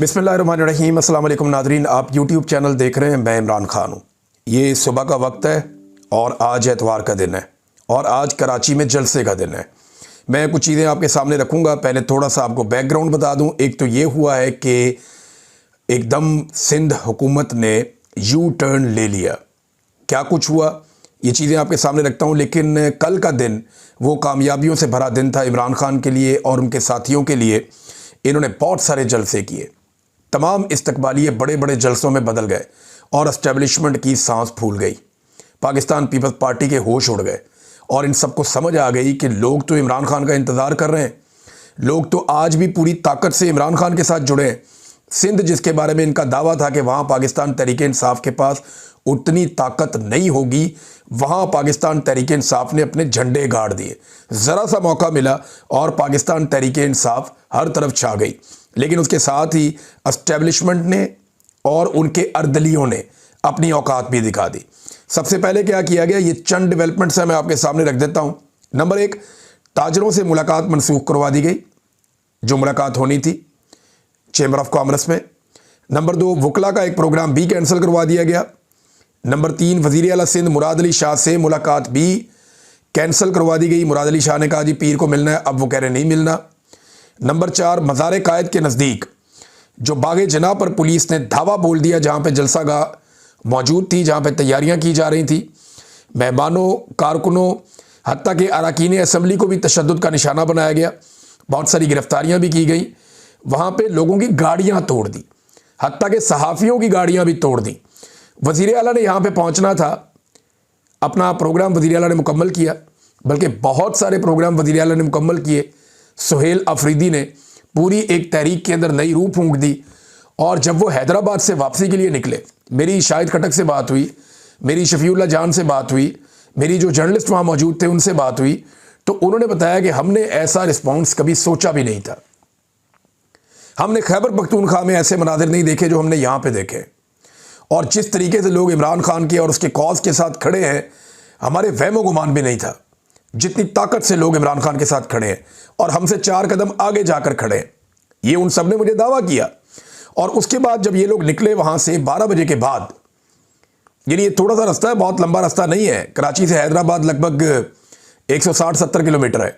बिस्मिल्लाहिर्रहमानिर्रहीम। अस्सलाम वालेकुम नादरीन, आप यूट्यूब चैनल देख रहे हैं। मैं इमरान खान हूँ। ये सुबह का वक्त है और आज एतवार का दिन है और आज कराची में जलसे का दिन है। मैं कुछ चीज़ें आपके सामने रखूँगा। पहले थोड़ा सा आपको बैकग्राउंड बता दूँ। एक तो ये हुआ है कि एकदम सिंध हुकूमत ने यू टर्न ले लिया। क्या कुछ हुआ ये चीज़ें आपके सामने रखता हूँ, लेकिन कल का दिन वो कामयाबियों से भरा दिन था इमरान खान के लिए और उनके साथियों के लिए। इन्होंने बहुत सारे जलसे किए, तमाम इस्तकबालिये बड़े बड़े जलसों में बदल गए और एस्टेब्लिशमेंट की सांस फूल गई। पाकिस्तान पीपल्स पार्टी के होश उड़ गए और इन सबको समझ आ गई कि लोग तो इमरान खान का इंतज़ार कर रहे हैं, लोग तो आज भी पूरी ताकत से इमरान खान के साथ जुड़े हैं। सिंध जिसके बारे में इनका दावा था कि वहाँ पाकिस्तान तहरीक-ए-इंसाफ के पास उतनी ताकत नहीं होगी, वहाँ पाकिस्तान तहरीक-ए-इंसाफ ने अपने झंडे गाड़ दिए। ज़रा सा मौका मिला और पाकिस्तान तहरीक-ए-इंसाफ हर तरफ छा गई। लेकिन उसके साथ ही एस्टेब्लिशमेंट ने और उनके अर्दलियों ने अपनी औकात भी दिखा दी। सबसे पहले क्या किया गया, ये चंद डेवलपमेंट्स हैं, मैं आपके सामने रख देता हूँ। नंबर 1, ताजरों से मुलाकात मनसूख करवा दी गई, जो मुलाकात होनी थी चेंबर ऑफ कॉमर्स में। नंबर 2, वकला का एक प्रोग्राम भी कैंसिल करवा दिया गया। नंबर 3, वज़ीर आला सिंध मुराद अली शाह से मुलाकात भी कैंसिल करवा दी गई। मुराद अली शाह ने कहा जी पीर को मिलना है, अब वो कह रहे नहीं मिलना। नंबर 4, मज़ार कायद के नज़दीक जो बागे जना पर पुलिस ने धावा बोल दिया, जहाँ पे जलसागाह मौजूद थी, जहाँ पे तैयारियाँ की जा रही थी, मेहमानों, कारकुनों, हत्ता के अरकान असम्बली को भी तशद्दुद का निशाना बनाया गया। बहुत सारी गिरफ्तारियाँ भी की गई। वहाँ पे लोगों की गाड़ियाँ तोड़ दी, हत्ता के सहाफ़ियों की गाड़ियाँ भी तोड़ दी। वज़ीर आला ने यहाँ पे पहुँचना था, अपना प्रोग्राम वज़ीर आला ने मुकम्मल किया, बल्कि बहुत सारे प्रोग्राम वज़ीर आला ने मुकम्मल किए। सुहेल अफरीदी ने पूरी एक तहरीक के अंदर नई रूह फूंक दी और जब वो हैदराबाद से वापसी के लिए निकले, मेरी शाहिद खटक से बात हुई, मेरी शफीउल्लाह जान से बात हुई, मेरी जो जर्नलिस्ट वहाँ मौजूद थे उनसे बात हुई, तो उन्होंने बताया कि हमने ऐसा रिस्पॉन्स कभी सोचा भी नहीं था। हमने खैबर पख्तूनख्वा में ऐसे मनाजिर नहीं देखे जो हमने यहाँ पे देखे, और जिस तरीके से लोग इमरान खान के और उसके कॉज के साथ खड़े हैं, हमारे वहमो गुमान भी नहीं था जितनी ताकत से लोग इमरान खान के साथ खड़े हैं और हमसे 4 कदम आगे जाकर खड़े हैं। ये उन सब ने मुझे दावा किया। और उसके बाद जब ये लोग निकले वहाँ से 12 बजे के बाद, यानी ये थोड़ा सा रास्ता है, बहुत लंबा रास्ता नहीं है, कराची से हैदराबाद लगभग 160-70 किलोमीटर है,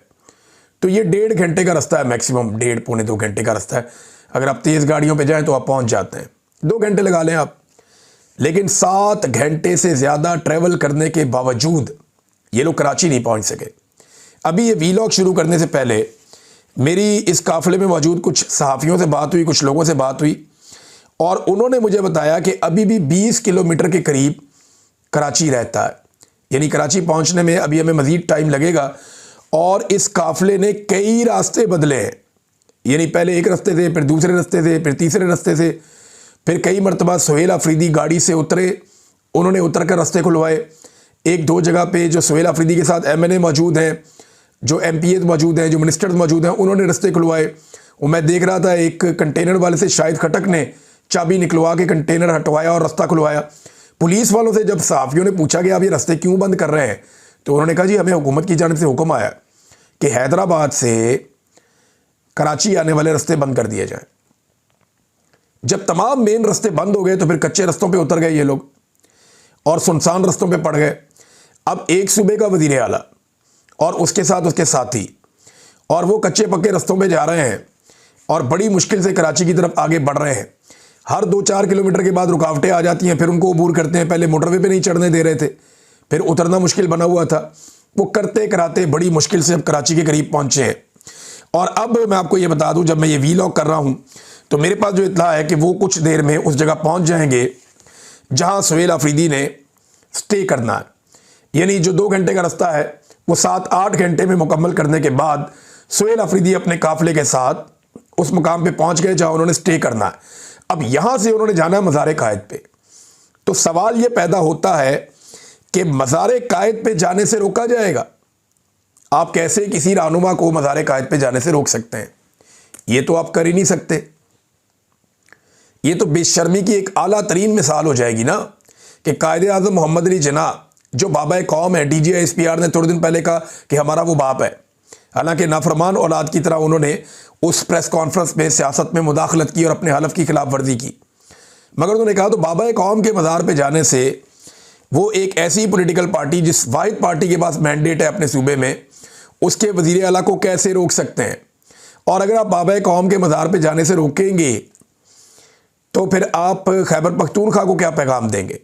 तो ये 1.5 घंटे का रास्ता है, मैक्सिमम 1.5 पौने 2 घंटे का रास्ता है। अगर आप तेज़ गाड़ियों पे जाएं तो आप पहुंच जाते हैं, 2 घंटे लगा लें आप। लेकिन 7 घंटे से ज़्यादा ट्रैवल करने के बावजूद ये लोग कराची नहीं पहुंच सके। अभी ये वीलॉग शुरू करने से पहले मेरी इस काफ़िले में मौजूद कुछ सहाफ़ियों से बात हुई, कुछ लोगों से बात हुई, और उन्होंने मुझे बताया कि अभी भी 20 किलोमीटर के करीब कराची रहता है, यानी कराची पहुंचने में अभी हमें मज़ीद टाइम लगेगा। और इस काफ़िले ने कई रास्ते बदले हैं, यानी पहले एक रास्ते से, फिर दूसरे रास्ते से, फिर तीसरे रास्ते से, फिर कई मरतबा सुहेल अफरीदी गाड़ी से उतरे, उन्होंने उतर कर रास्ते खुलवाए। 1-2 जगह पे जो सुहेल अफरीदी के साथ MNA मौजूद हैं, जो MPAs मौजूद हैं, जो मिनिस्टर्स मौजूद हैं, उन्होंने रास्ते खुलवाए। वो मैं देख रहा था, एक कंटेनर वाले से शाहिद खटक ने चाबी निकलवा के कंटेनर हटवाया और रास्ता खुलवाया। पुलिस वालों से जब सहाफ़ियों ने पूछा कि आप ये रास्ते क्यों बंद कर रहे हैं, तो उन्होंने कहा जी हमें हुकूमत की जानिब से हुक्म आया कि हैदराबाद से कराची आने वाले रास्ते बंद कर दिए जाएँ। जब तमाम मेन रास्ते बंद हो गए तो फिर कच्चे रास्तों पे उतर गए ये लोग और सुनसान रास्तों पे पड़ गए। अब एक सूबे का वज़ीर आला और उसके साथ उसके साथी, और वो कच्चे पक्के रास्तों पे जा रहे हैं और बड़ी मुश्किल से कराची की तरफ आगे बढ़ रहे हैं। हर 2-4 किलोमीटर के बाद रुकावटें आ जाती हैं, फिर उनको अबूर करते हैं। पहले मोटरवे पे नहीं चढ़ने दे रहे थे, फिर उतरना मुश्किल बना हुआ था। वो करते कराते बड़ी मुश्किल से अब कराची के करीब पहुँचे हैं। और अब मैं आपको ये बता दूँ, जब मैं ये वीलॉग कर रहा हूँ तो मेरे पास जो इत्तला है कि वो कुछ देर में उस जगह पहुँच जाएंगे जहाँ सुहेल अफरीदी ने स्टे करना है। यानी जो 2 घंटे का रास्ता है वो 7-8 घंटे में मुकम्मल करने के बाद सुहेल अफरीदी अपने काफ़िले के साथ उस मुकाम पे पहुंच गए जहां उन्होंने स्टे करना है। अब यहां से उन्होंने जाना है मज़ार कायद पे। तो सवाल ये पैदा होता है कि मज़ार कायद पे जाने से रोका जाएगा? आप कैसे किसी रहनुमा को मज़ार कायद पे जाने से रोक सकते हैं? ये तो आप कर ही नहीं सकते। ये तो बेशर्मी की एक आला तरीन मिसाल हो जाएगी ना कि कायदे आज़म मोहम्मद अली जिन्ना, जो बाबा कौम है, DGI SPR ने थोड़े दिन पहले कहा कि हमारा वो बाप है। हालांकि नाफरमान औलाद की तरह उन्होंने उस प्रेस कॉन्फ्रेंस में सियासत में मुदाखलत की और अपने हलफ की खिलाफ वर्जी की। मगर उन्होंने कहा तो बाबा कौम के मज़ार पे जाने से वो एक ऐसी पॉलिटिकल पार्टी जिस वाहिद पार्टी के पास मैंडेट है अपने सूबे में, उसके वज़ीर आला को कैसे रोक सकते हैं। और अगर आप बाबा कौम के मज़ार पे जाने से रोकेंगे तो फिर आप खैबर पख्तूनख्वा को क्या पैगाम देंगे,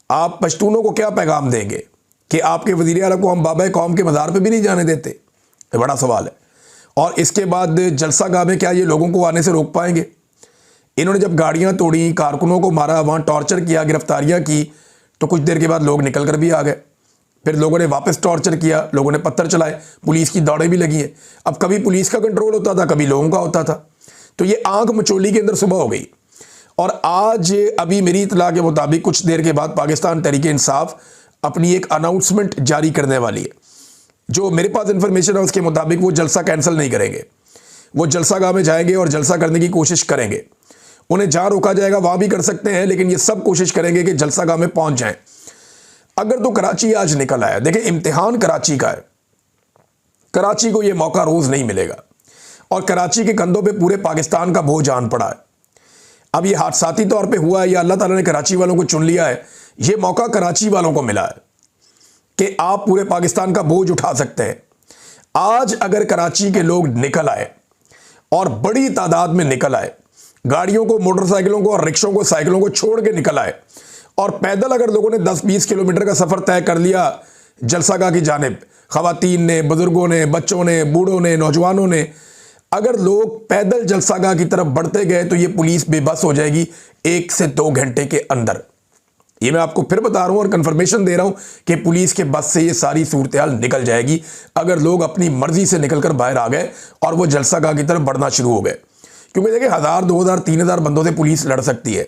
आप पश्तूनों को क्या पैगाम देंगे कि आपके वज़ीर आला को हम बाबा कौम के मज़ार पे भी नहीं जाने देते। ये बड़ा सवाल है। और इसके बाद जलसा गाह में क्या ये लोगों को आने से रोक पाएंगे? इन्होंने जब गाड़ियां तोड़ी, कारकुनों को मारा, वहाँ टॉर्चर किया, गिरफ्तारियां की, तो कुछ देर के बाद लोग निकल कर भी आ गए। फिर लोगों ने वापस टॉर्चर किया, लोगों ने पत्थर चलाए, पुलिस की दौड़ें भी लगी हैं। अब कभी पुलिस का कंट्रोल होता था, कभी लोगों का होता था। तो ये आंख मचोली के अंदर सुबह हो गई। और आज अभी मेरी इतला के मुताबिक कुछ देर के बाद पाकिस्तान तहरीक इंसाफ अपनी एक अनाउंसमेंट जारी करने वाली है। जो मेरे पास इंफॉर्मेशन है उसके मुताबिक वो जलसा कैंसिल नहीं करेंगे। वो जलसा गाह में जाएंगे और जलसा करने की कोशिश करेंगे। उन्हें जहां रोका जाएगा वहां भी कर सकते हैं, लेकिन ये सब कोशिश करेंगे कि जलसा गाह में पहुंच जाएं। अगर तो कराची आज निकल आया, देखिए इम्तिहान कराची का है, कराची को ये मौका रोज नहीं मिलेगा और कराची के कंधों पे पूरे पाकिस्तान का बोझ आन पड़ा है। अब ये हादसाती तौर पे हुआ है या अल्लाह ताला ने कराची वालों को चुन लिया है, ये मौका कराची वालों को मिला है कि आप पूरे पाकिस्तान का बोझ उठा सकते हैं। आज अगर कराची के लोग निकल आए और बड़ी तादाद में निकल आए, गाड़ियों को, मोटरसाइकिलों को और रिक्शों को, साइकिलों को छोड़ के निकल आए और पैदल अगर लोगों ने 10-20 किलोमीटर का सफर तय कर लिया जलसागाह की जानिब, खवातीन ने, बुजुर्गों ने, बच्चों ने, बूढ़ों ने, नौजवानों ने, अगर लोग पैदल जलसागाह की तरफ बढ़ते गए तो ये पुलिस बेबस हो जाएगी 1 से 2 घंटे के अंदर। ये मैं आपको फिर बता रहा हूं और कंफर्मेशन दे रहा हूं कि पुलिस के बस से ये सारी सूरत-ए-हाल निकल जाएगी अगर लोग अपनी मर्जी से निकलकर बाहर आ गए और वो जलसागाह की तरफ बढ़ना शुरू हो गए। क्योंकि देखिए 1000, 2000, 3000 बंदों से पुलिस लड़ सकती है,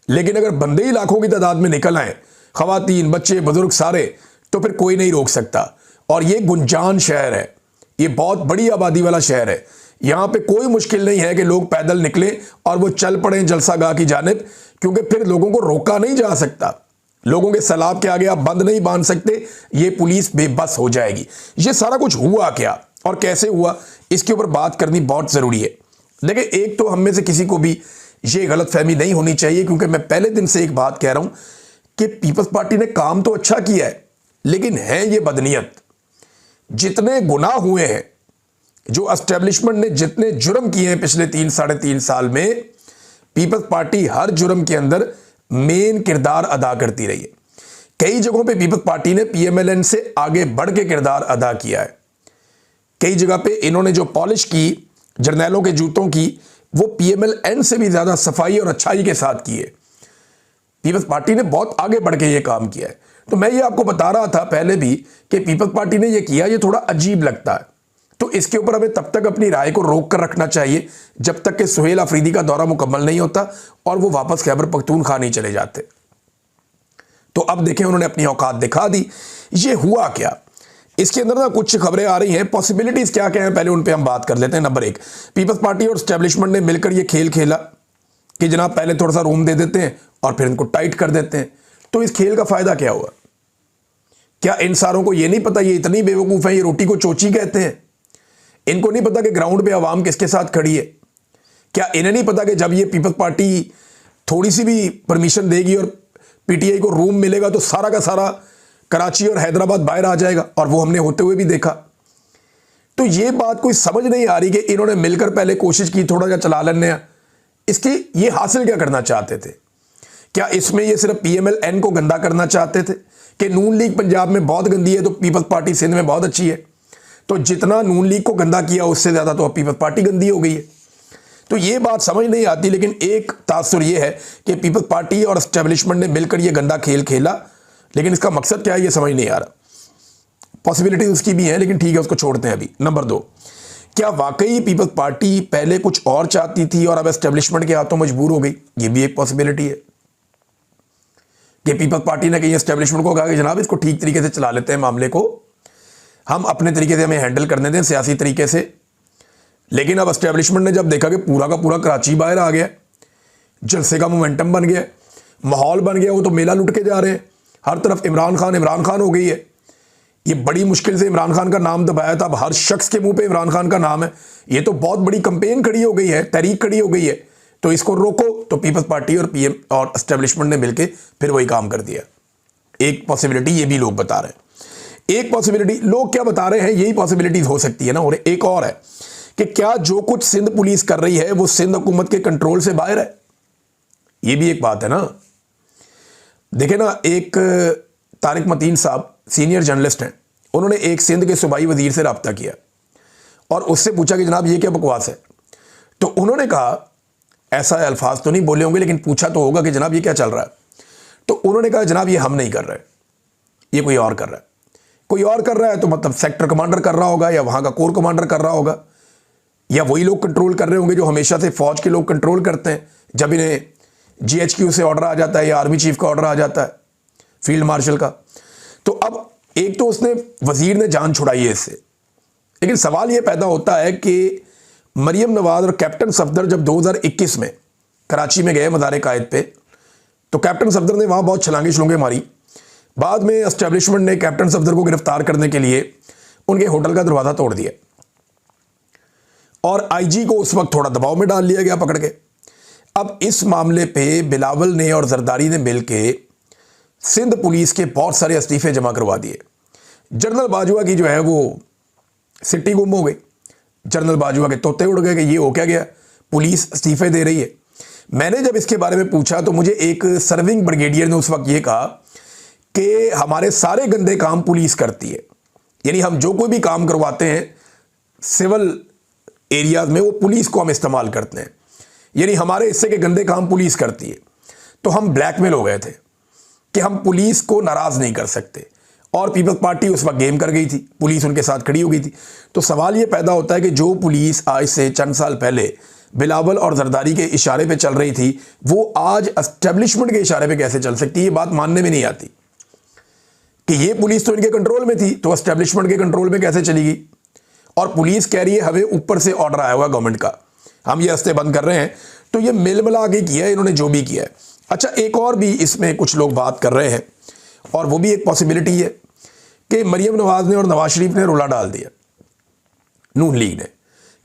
लेकिन अगर बंदे ही लाखों की तादाद में निकल आए, खवातीन, बच्चे, बुजुर्ग सारे, तो फिर कोई नहीं रोक सकता। और ये गुंजान शहर है, ये बहुत बड़ी आबादी वाला शहर है। यहां पे कोई मुश्किल नहीं है कि लोग पैदल निकले और वो चल पड़े जलसागाह की जानिब, क्योंकि फिर लोगों को रोका नहीं जा सकता। लोगों के सैलाब के आगे आप बंद नहीं बांध सकते, ये पुलिस बेबस हो जाएगी। ये सारा कुछ हुआ क्या और कैसे हुआ, इसके ऊपर बात करनी बहुत जरूरी है। देखिए, एक तो हम में से किसी को भी ये गलतफहमी नहीं होनी चाहिए, क्योंकि मैं पहले दिन से एक बात कह रहा हूं कि पीपल्स पार्टी ने काम तो अच्छा किया है, लेकिन है ये बदनीयत। जितने गुनाह हुए हैं, जो एस्टेब्लिशमेंट ने जितने जुर्म किए हैं पिछले 3-3.5 साल में, पीपल्स पार्टी हर जुर्म के अंदर मेन किरदार अदा करती रही है। कई जगहों पे पीपल्स पार्टी ने पीएमएलएन से आगे बढ़ के किरदार अदा किया है। कई जगह पे इन्होंने जो पॉलिश की जर्नैलों के जूतों की, वो पीएमएलएन से भी ज्यादा सफाई और अच्छाई के साथ की है। पीपल्स पार्टी ने बहुत आगे बढ़ के ये काम किया है। तो मैं ये आपको बता रहा था पहले भी कि पीपल्स पार्टी ने ये किया, ये थोड़ा अजीब लगता है। तो इसके ऊपर हमें तब तक अपनी राय को रोक कर रखना चाहिए जब तक कि सुहेल अफरीदी का दौरा मुकम्मल नहीं होता और वो वापस खैबर पख्तूनख्वा नहीं चले जाते। तो अब देखें, उन्होंने अपनी औकात दिखा दी। ये हुआ क्या, इसके अंदर ना कुछ खबरें आ रही हैं, पॉसिबिलिटीज क्या क्या हैं, पहले उन पे हम बात कर लेते हैं। नंबर 1, पीपल्स पार्टी और एस्टेब्लिशमेंट ने मिलकर ये खेल खेला कि जनाब पहले थोड़ा सा रूम दे देते हैं और फिर इनको टाइट कर देते हैं। तो इस खेल का फायदा क्या हुआ? क्या इन सारों को ये नहीं पता, ये इतनी बेवकूफ है, ये रोटी को चोची कहते हैं? इनको नहीं पता कि ग्राउंड पे आवाम किसके साथ खड़ी है? क्या इन्हें नहीं पता कि जब ये पीपल्स पार्टी थोड़ी सी भी परमिशन देगी और पीटीआई को रूम मिलेगा तो सारा का सारा कराची और हैदराबाद बाहर आ जाएगा? और वो हमने होते हुए भी देखा। तो ये बात कोई समझ नहीं आ रही कि इन्होंने मिलकर पहले कोशिश की थोड़ा सा चला लेने, इसकी ये हासिल क्या करना चाहते थे? क्या इसमें ये सिर्फ पीएमएलएन को गंदा करना चाहते थे कि नून लीग पंजाब में बहुत गंदी है तो पीपल्स पार्टी सिंध में बहुत अच्छी है? तो जितना नून लीग को गंदा किया उससे ज्यादा तो अब पीपल्स पार्टी गंदी हो गई है। तो ये बात समझ नहीं आती, लेकिन एक तासुर ये है कि पीपल्स पार्टी और एस्टेब्लिशमेंट ने मिलकर ये गंदा खेल खेला, लेकिन इसका मकसद क्या है ये समझ नहीं आ रहा। पॉसिबिलिटी उसकी भी है, लेकिन ठीक है, उसको छोड़ते हैं अभी। नंबर 2, क्या वाकई पीपल्स पार्टी पहले कुछ और चाहती थी और अब एस्टेब्लिशमेंट के हाथों मजबूर हो गई? ये भी एक पॉसिबिलिटी है कि पीपल्स पार्टी ने कहीं एस्टेब्लिशमेंट को कहा कि जनाब इसको ठीक तरीके से चला लेते हैं, मामले को हम अपने तरीके से हमें हैंडल करने दें सियासी तरीके से। लेकिन अब एस्टेब्लिशमेंट ने जब देखा कि पूरा का पूरा कराची बाहर आ गया, जलसे का मोमेंटम बन गया, माहौल बन गया, वो तो मेला लुट के जा रहे हैं, हर तरफ इमरान खान हो गई है, ये बड़ी मुश्किल से इमरान खान का नाम दबाया था, अब हर शख्स के मुंह पे इमरान खान का नाम है। ये तो बहुत बड़ी कंपेन खड़ी हो गई है, तहरीक खड़ी हो गई है, तो इसको रोको। तो पीपल्स पार्टी और पीएम और एस्टेब्लिशमेंट ने मिलकर फिर वही काम कर दिया। एक पॉसिबिलिटी ये भी लोग बता रहे हैं, एक पॉसिबिलिटी लोग क्या बता रहे हैं, यही पॉसिबिलिटीज हो सकती है ना। और एक और है कि क्या जो कुछ सिंध पुलिस कर रही है वो सिंध हुकूमत के कंट्रोल से बाहर है, ये भी एक बात है ना। देखे ना, एक तारिक मतीन साहब सीनियर जर्नलिस्ट हैं, उन्होंने एक सिंध के सूबाई वजीर से रब्ता किया और उससे पूछा कि जनाब ये क्या बकवास है। तो उन्होंने कहा, ऐसा अल्फाज तो नहीं बोले होंगे लेकिन पूछा तो होगा कि जनाब ये क्या चल रहा है। तो उन्होंने कहा जनाब ये हम नहीं कर रहे, ये कोई और कर रहा है। कोई और कर रहा है तो मतलब सेक्टर कमांडर कर रहा होगा या वहां का कोर कमांडर कर रहा होगा, या वही लोग कंट्रोल कर रहे होंगे जो हमेशा से फौज के लोग कंट्रोल करते हैं। जब इन्हें जीएचक्यू से ऑर्डर आ जाता है या आर्मी चीफ का ऑर्डर आ जाता है, फील्ड मार्शल का। तो अब एक तो उसने वजीर ने जान छुड़ाई है इससे, लेकिन सवाल यह पैदा होता है कि मरियम नवाज और कैप्टन सफदर जब 2021 में कराची में गए मज़ार कायद पे, तो कैप्टन सफदर ने वहां बहुत छलांगे छलूंगे मारी। बाद में एस्टेब्लिशमेंट ने कैप्टन सफदर को गिरफ्तार करने के लिए उनके होटल का दरवाजा तोड़ दिया और आईजी को उस वक्त थोड़ा दबाव में डाल लिया गया पकड़ के। अब इस मामले पे बिलावल ने और जरदारी ने मिलके सिंध पुलिस के बहुत सारे इस्तीफे जमा करवा दिए। जनरल बाजवा की जो है वो सिट्टी गुम हो गई, जनरल बाजवा के तोते उड़ गए कि ये हो क्या गया, पुलिस इस्तीफे दे रही है। मैंने जब इसके बारे में पूछा तो मुझे एक सर्विंग ब्रिगेडियर ने उस वक्त ये कहा कि हमारे सारे गंदे काम पुलिस करती है, यानी हम जो कोई भी काम करवाते हैं सिविल एरियाज में वो पुलिस को हम इस्तेमाल करते हैं, यानी हमारे हिस्से के गंदे काम पुलिस करती है। तो हम ब्लैकमेल हो गए थे कि हम पुलिस को नाराज नहीं कर सकते, और पीपल्स पार्टी उस वक्त गेम कर गई थी, पुलिस उनके साथ खड़ी हो गई थी। तो सवाल ये पैदा होता है कि जो पुलिस आज से चंद साल पहले बिलावल और जरदारी के इशारे पे चल रही थी, वो आज एस्टेब्लिशमेंट के इशारे पे कैसे चल सकती है। ये बात मानने में नहीं आती कि ये पुलिस तो इनके कंट्रोल में थी, तो एस्टेब्लिशमेंट के कंट्रोल में कैसे चलेगी। और पुलिस कह रही है हमें ऊपर से ऑर्डर आया हुआ गवर्नमेंट का, हम ये रास्ते बंद कर रहे हैं। तो ये मिल मिला के किया है इन्होंने जो भी किया है। अच्छा, एक और भी इसमें कुछ लोग बात कर रहे हैं, और वो भी एक पॉसिबिलिटी है कि मरियम नवाज ने और नवाज शरीफ ने रोला डाल दिया नून लीग ने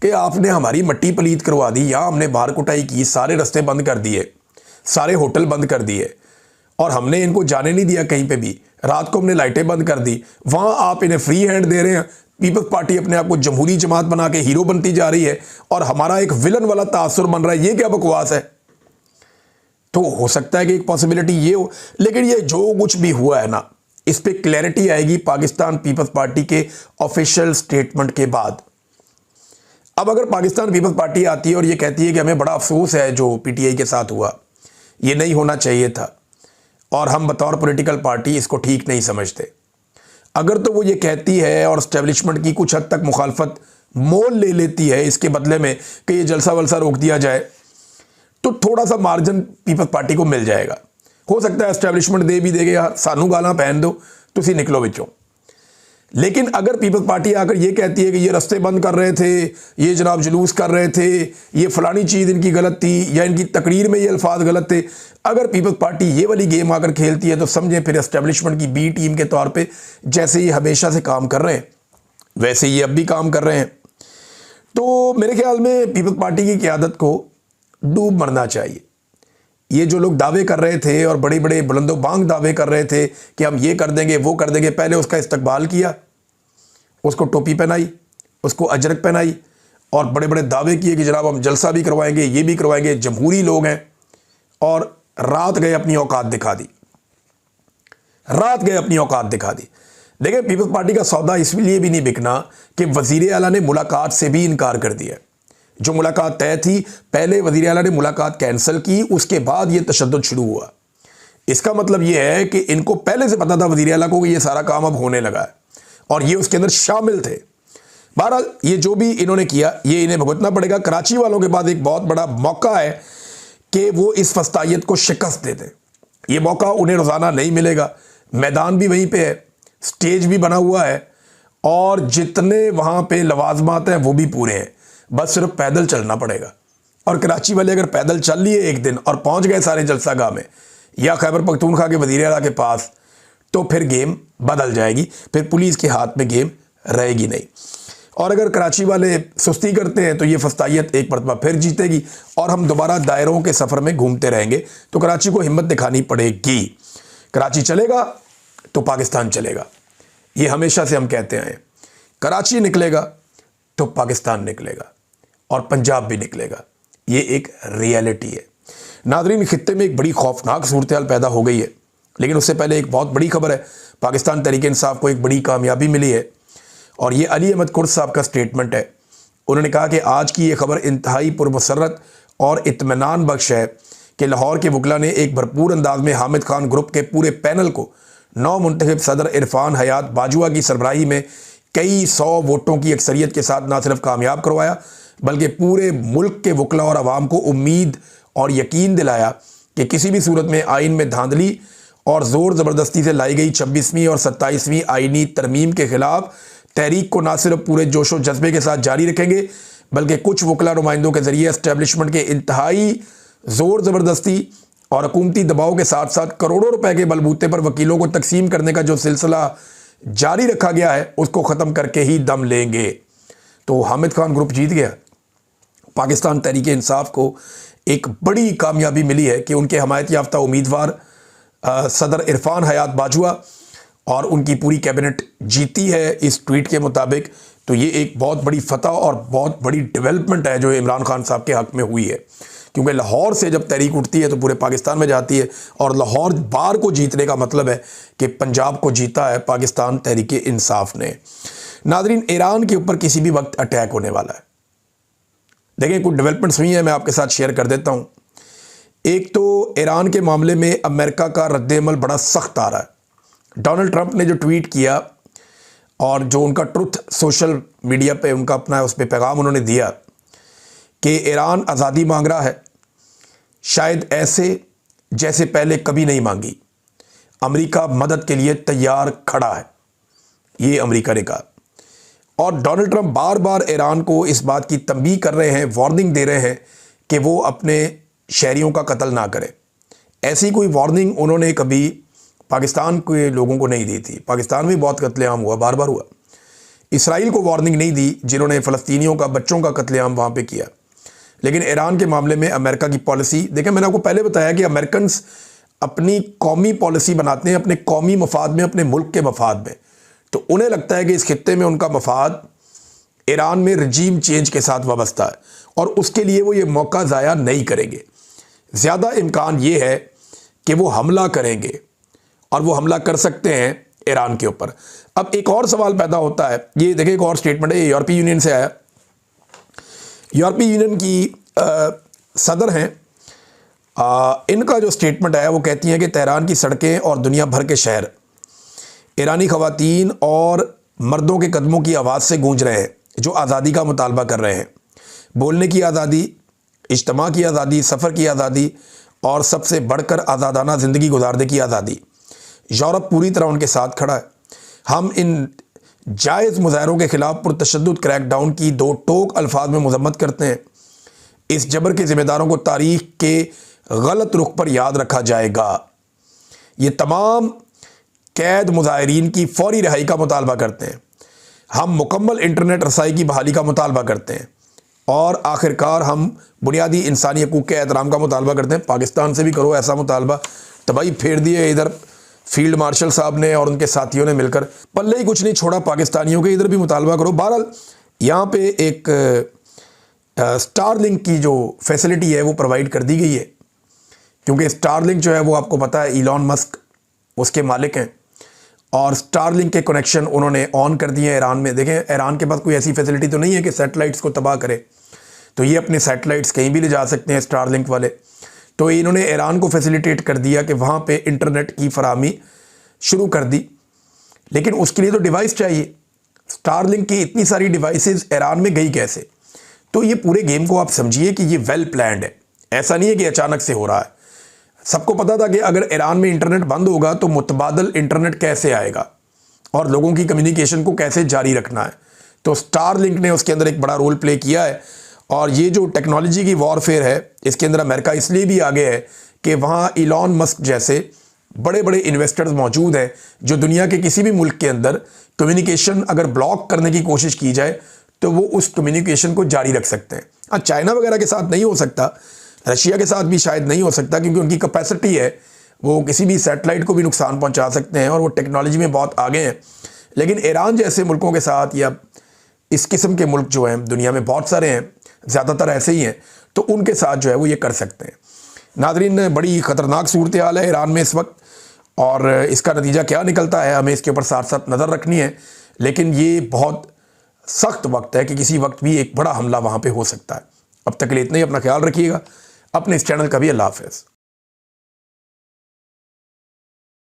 कि आपने हमारी मट्टी पलीत करवा दी, यहाँ हमने बाहर कुटाई की, सारे रास्ते बंद कर दिए, सारे होटल बंद कर दिए, और हमने इनको जाने नहीं दिया कहीं पे भी। रात को हमने लाइटें बंद कर दी, वहाँ आप इन्हें फ्री हैंड दे रहे हैं। पीपल्स पार्टी अपने आप को जमहूरी जमात बना के हीरो बनती जा रही है और हमारा एक विलन वाला तासुर बन रहा है। ये क्या बकवास है। तो हो सकता है कि एक पॉसिबिलिटी ये हो, लेकिन ये जो कुछ भी हुआ है ना, इस पे क्लैरिटी आएगी पाकिस्तान पीपल्स पार्टी के ऑफिशियल स्टेटमेंट के बाद। अब अगर पाकिस्तान पीपल्स पार्टी आती है और ये कहती है कि हमें बड़ा अफसोस है जो पीटीआई के साथ हुआ, ये नहीं होना चाहिए था, और हम बतौर पॉलिटिकल पार्टी इसको ठीक नहीं समझते, अगर तो वो ये कहती है और एस्टेब्लिशमेंट की कुछ हद तक मुखालफत मोल ले लेती है इसके बदले में कि ये जलसा वलसा रोक दिया जाए, तो थोड़ा सा मार्जिन पीपल्स पार्टी को मिल जाएगा। हो सकता है एस्टेब्लिशमेंट दे भी देगा, सानू गालां पैन दो, तुसी निकलो विचों। लेकिन अगर पीपल्स पार्टी आकर ये कहती है कि ये रास्ते बंद कर रहे थे, ये जनाब जुलूस कर रहे थे, ये फलानी चीज़ इनकी गलत थी, या इनकी तकरीर में ये अल्फाज गलत थे, अगर पीपल्स पार्टी ये वाली गेम आकर खेलती है तो समझें फिर एस्टेब्लिशमेंट की बी टीम के तौर पे जैसे ये हमेशा से काम कर रहे हैं वैसे ये अब भी काम कर रहे हैं। तो मेरे ख्याल में पीपल्स पार्टी की क़यादत को डूब मरना चाहिए। ये जो लोग दावे कर रहे थे और बड़े बड़े बुलंदो बांग दावे कर रहे थे कि हम ये कर देंगे वो कर देंगे, पहले उसका इस्तकबाल किया, उसको टोपी पहनाई, उसको अजरक पहनाई, और बड़े बड़े दावे किए कि जनाब हम जलसा भी करवाएंगे, ये भी करवाएंगे, जमहूरी लोग हैं, और रात गए अपनी औकात दिखा दी, रात गए अपनी औकात दिखा दी। देखिए, पीपल्स पार्टी का सौदा इसलिए भी नहीं बिकना कि वजीर आला ने मुलाकात से भी इनकार कर दिया। जो मुलाकात तय थी, पहले वजीर आला ने मुलाकात कैंसिल की, उसके बाद ये तशद्दुद शुरू हुआ। इसका मतलब ये है कि इनको पहले से पता था वजीर आला को कि ये सारा काम अब होने लगा है, और ये उसके अंदर शामिल थे। बहरहाल ये जो भी इन्होंने किया ये इन्हें भुगतना पड़ेगा। कराची वालों के पास एक बहुत बड़ा मौका है कि वो इस फस्तायत को शिकस्त दे दें। ये मौका उन्हें रोज़ाना नहीं मिलेगा। मैदान भी वहीं पे है, स्टेज भी बना हुआ है, और जितने वहाँ पे लवाजमात हैं वो भी पूरे हैं, बस सिर्फ पैदल चलना पड़ेगा। और कराची वाले अगर पैदल चल लिए एक दिन और पहुँच गए सारे जलसागाह में या खैबर पख्तूनख्वा के वज़ीर आला के पास, तो फिर गेम बदल जाएगी, फिर पुलिस के हाथ में गेम रहेगी नहीं। और अगर कराची वाले सुस्ती करते हैं तो ये फस्तायत एक मरतबा फिर जीतेगी और हम दोबारा दायरों के सफ़र में घूमते रहेंगे। तो कराची को हिम्मत दिखानी पड़ेगी। कराची चलेगा तो पाकिस्तान चलेगा, ये हमेशा से हम कहते आए हैं। कराची निकलेगा तो पाकिस्तान निकलेगा और पंजाब भी निकलेगा, ये एक रियलिटी है। नाज़रीन, खित्ते में एक बड़ी खौफनाक सूरत हाल पैदा हो गई है, लेकिन उससे पहले एक बहुत बड़ी खबर है। पाकिस्तान तहरीक इंसाफ को एक बड़ी कामयाबी मिली है और ये अली अहमद कुर्द साहब का स्टेटमेंट है। उन्होंने कहा कि आज की ये खबर इंतहाई पुरमसरत और इत्मीनान बख्श है कि लाहौर के वकला ने एक भरपूर अंदाज में हामिद खान ग्रुप के पूरे पैनल को नौ मुंतखब सदर इरफान हयात बाजुआ की सरबराही में कई 100 वोटों की अक्सरियत के साथ न सिर्फ कामयाब करवाया, बल्कि पूरे मुल्क के वकला और आवाम को उम्मीद और यकीन दिलाया कि किसी भी सूरत में आइन में धांधली और ज़ोर ज़बरदस्ती से लाई गई 26वीं और 27वीं आइनी तरमीम के ख़िलाफ़ तहरीक को न सिर्फ पूरे जोशो जज्बे के साथ जारी रखेंगे, बल्कि कुछ वकला नुमाइंदों के ज़रिए एस्टेब्लिशमेंट के इंतहाई ज़ोर ज़बरदस्ती और हुकूमती दबाव के साथ साथ करोड़ों रुपए के बलबूते पर वकीलों को तकसीम करने का जो सिलसिला जारी रखा गया है उसको ख़त्म करके ही दम लेंगे। तो हामिद खान ग्रुप जीत गया। पाकिस्तान तहरीक इंसाफ को एक बड़ी कामयाबी मिली है कि उनके हमायत याफ्ता उम्मीदवार सदर इरफान हयात बाजुआ और उनकी पूरी कैबिनेट जीती है इस ट्वीट के मुताबिक। तो ये एक बहुत बड़ी फतह और बहुत बड़ी डेवलपमेंट है जो इमरान खान साहब के हक़ में हुई है, क्योंकि लाहौर से जब तहरीक उठती है तो पूरे पाकिस्तान में जाती है और लाहौर बार को जीतने का मतलब है कि पंजाब को जीता है पाकिस्तान तहरीक इंसाफ ने। नाज़रीन, ईरान के ऊपर किसी भी वक्त अटैक होने वाला है। देखें, कुछ डेवलपमेंट्स हुई हैं, मैं आपके साथ शेयर कर देता हूँ। एक तो ईरान के मामले में अमेरिका का रद्द-ए-अमल बड़ा सख्त आ रहा है। डोनाल्ड ट्रंप ने जो ट्वीट किया और जो उनका ट्रुथ सोशल मीडिया पे उनका अपना उस पर पैगाम उन्होंने दिया कि ईरान आज़ादी मांग रहा है, शायद ऐसे जैसे पहले कभी नहीं मांगी। अमेरिका मदद के लिए तैयार खड़ा है, ये अमेरिका ने कहा। और डोनाल्ड ट्रंप बार बार ईरान को इस बात की तंबीह कर रहे हैं, वार्निंग दे रहे हैं कि वो अपने शहरियों का कत्ल ना करे। ऐसी कोई वार्निंग उन्होंने कभी पाकिस्तान के लोगों को नहीं दी थी। पाकिस्तान में बहुत कत्लेआम हुआ, बार बार हुआ। इसराइल को वार्निंग नहीं दी जिन्होंने फ़लस्तीनियों का, बच्चों का कत्लेआम वहाँ पे किया। लेकिन ईरान के मामले में अमेरिका की पॉलिसी देखें, मैंने आपको पहले बताया कि अमेरिकन्स अपनी कौमी पॉलिसी बनाते हैं अपने कौमी मफाद में, अपने मुल्क के मफाद में। तो उन्हें लगता है कि इस खित्ते में उनका मफाद ईरान में रजीम चेंज के साथ वाबस्ता है और उसके लिए वो ये मौका ज़ाया नहीं करेंगे। ज़्यादा इम्कान ये है कि वो हमला करेंगे और वो हमला कर सकते हैं ईरान के ऊपर। अब एक और सवाल पैदा होता है, ये देखिए एक और स्टेटमेंट है, ये यूरोपीय यूनियन से आया। यूरोपीय यूनियन की सदर हैं, इनका जो स्टेटमेंट आया वो कहती हैं कि तेहरान की सड़कें और दुनिया भर के शहर ईरानी ख़वातीन और मर्दों के कदमों की आवाज़ से गूंज रहे हैं जो आज़ादी का मुतालबा कर रहे हैं। बोलने की आज़ादी, इज्तिमा की आज़ादी, सफ़र की आज़ादी और सबसे बढ़कर आज़ादाना ज़िंदगी गुजारने की आज़ादी। यूरोप पूरी तरह उनके साथ खड़ा है। हम इन जायज़ मुज़ाहरों के ख़िलाफ़ पुरतशद्दुद क्रैकडाउन की दो टोक अल्फाज में मज़म्मत करते हैं। इस जबर के ज़िम्मेदारों को तारीख़ के गलत रुख पर याद रखा जाएगा। ये तमाम कैद मुज़ाहिरीन की फ़ौरी रिहाई का मुतालबा करते हैं। हम मुकम्मल इंटरनेट रसाई की बहाली का मुतालबा करते हैं और आखिरकार हम बुनियादी इंसानी हकूक़ के एहतराम का मुतालबा करते हैं। पाकिस्तान से भी करो ऐसा मुतालबा, तबाही फेर दिए इधर फील्ड मार्शल साहब ने और उनके साथियों ने मिलकर, पल्ले ही कुछ नहीं छोड़ा पाकिस्तानियों के, इधर भी मुतालबा करो। बहरहाल यहाँ पे एक स्टारलिंक की जो फैसिलिटी है वो प्रोवाइड कर दी गई है, क्योंकि स्टारलिंक जो है वो आपको पता है इलॉन मस्क उसके मालिक हैं और स्टारलिंक के कनेक्शन उन्होंने ऑन कर दिए हैं ईरान में। देखें, ईरान के पास कोई ऐसी फैसिलिटी तो नहीं है कि सैटेलाइट्स को तबाह करे, तो ये अपने सैटेलाइट्स कहीं भी ले जा सकते हैं स्टारलिंक वाले। तो इन्होंने ईरान को फैसिलिटेट कर दिया कि वहाँ पे इंटरनेट की फराहमी शुरू कर दी, लेकिन उसके लिए तो डिवाइस चाहिए। स्टारलिंक की इतनी सारी डिवाइसेस ईरान में गई कैसे? तो ये पूरे गेम को आप समझिए कि ये वेल प्लान्ड है, ऐसा नहीं है कि अचानक से हो रहा है। सबको पता था कि अगर ईरान में इंटरनेट बंद होगा तो मुतबादल इंटरनेट कैसे आएगा और लोगों की कम्युनिकेशन को कैसे जारी रखना है। तो स्टारलिंक ने उसके अंदर एक बड़ा रोल प्ले किया है और ये जो टेक्नोलॉजी की वॉरफेयर है इसके अंदर अमेरिका इसलिए भी आगे है कि वहाँ इलॉन मस्क जैसे बड़े बड़े इन्वेस्टर्स मौजूद हैं जो दुनिया के किसी भी मुल्क के अंदर कम्युनिकेशन अगर ब्लॉक करने की कोशिश की जाए तो वो उस कम्युनिकेशन को जारी रख सकते हैं। हाँ, चाइना वगैरह के साथ नहीं हो सकता, रशिया के साथ भी शायद नहीं हो सकता, क्योंकि उनकी कैपेसिटी है, वो किसी भी सैटेलाइट को भी नुकसान पहुंचा सकते हैं और वो टेक्नोलॉजी में बहुत आगे हैं। लेकिन ईरान जैसे मुल्कों के साथ या इस किस्म के मुल्क जो हैं दुनिया में बहुत सारे हैं, ज़्यादातर ऐसे ही हैं, तो उनके साथ जो है वो ये कर सकते हैं। नाज़रीन, बड़ी ख़तरनाक सूरत हाल है ईरान में इस वक्त, और इसका नतीजा क्या निकलता है हमें इसके ऊपर साथ साथ नज़र रखनी है। लेकिन ये बहुत सख्त वक्त है कि किसी वक्त भी एक बड़ा हमला वहाँ पे हो सकता है। अब तक के लिए इतना ही। अपना ख्याल रखिएगा, अपने इस चैनल का भी। अल्लाह हाफ़िज़।